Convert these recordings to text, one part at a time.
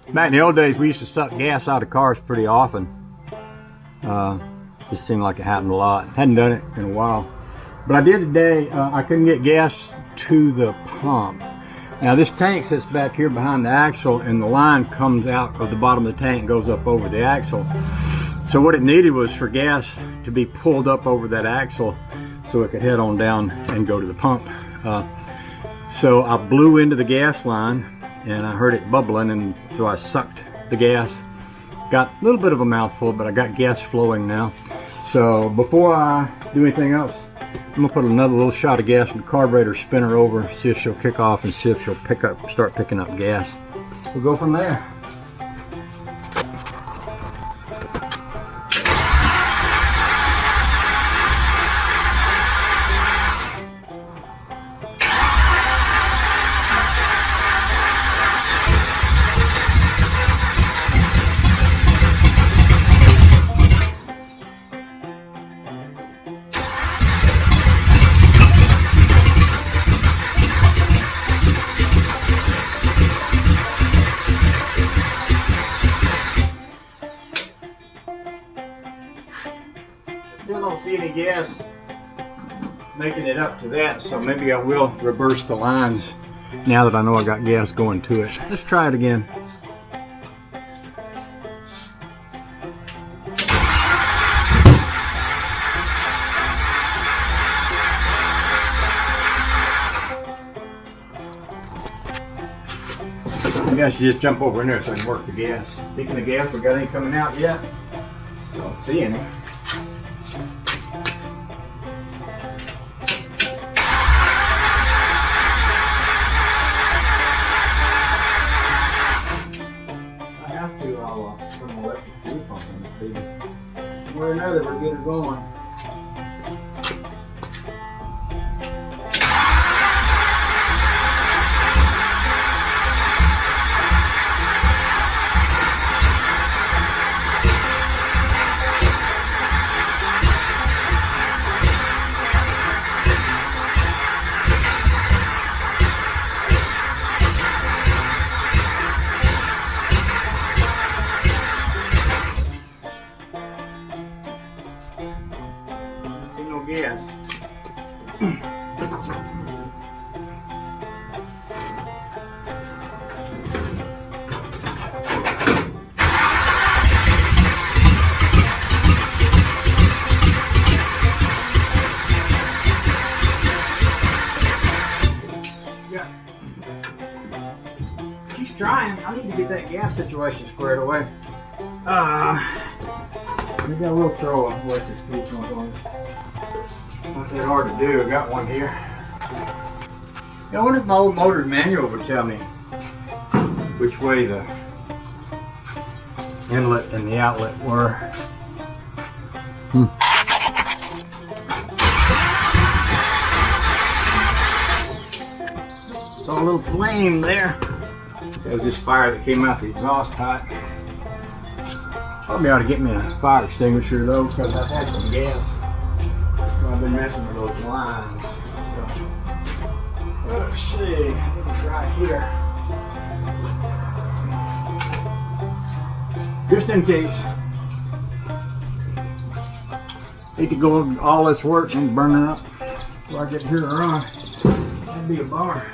Back in the old days, we used to suck gas out of cars pretty often. Just seemed like it happened a lot. Hadn't done it in a while. But I did today. I couldn't get gas to the pump. Now this tank sits back here behind the axle, and the line comes out of the bottom of the tank and goes up over the axle. So what it needed was for gas to be pulled up over that axle so it could head on down and go to the pump. So I blew into the gas line and I heard it bubbling, and so I sucked the gas. Got a little bit of a mouthful, but I got gas flowing now. So before I do anything else, I'm gonna put another little shot of gas in the carburetor, spin her over, see if she'll kick off and see if she'll start picking up gas. We'll go from there. Still don't see any gas making it up to that, so maybe I will reverse the lines now that I know I got gas going to it. Let's try it again. I guess you just jump over in there so I can work the gas. Speaking of gas, we got any coming out yet? Don't see any. I'll put an electric fuel pump in this baby. One way or another, we'll get her going. No gas. Yeah. She's trying. I need to get that gas situation squared away. Maybe I will throw a electric fuel pump on it. Not that hard to do. I got one here. I wonder if my old motor manual would tell me which way the inlet and the outlet were. Saw a little flame there. That was just fire that came out the exhaust pipe. Probably ought to get me a fire extinguisher though, because I've had some gas. I've been messing with those lines. So, let's see. I think it's right here. Just in case. Need to go all this work and burn it up before I get here to run. That'd be a bummer.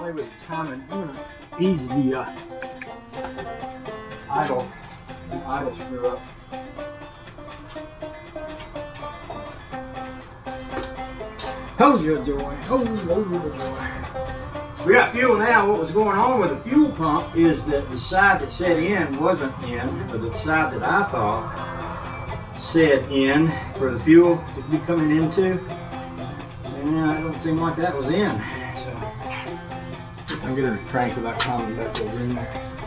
With the timing, I'm going to ease the idle screw up. Hold your joy. Hold your joy. We got fuel now. What was going on with the fuel pump is that the side that set in wasn't in, or the side that I thought set in for the fuel to be coming into. And it don't seem like that was in. So I'm getting a crank without climbing back over in there.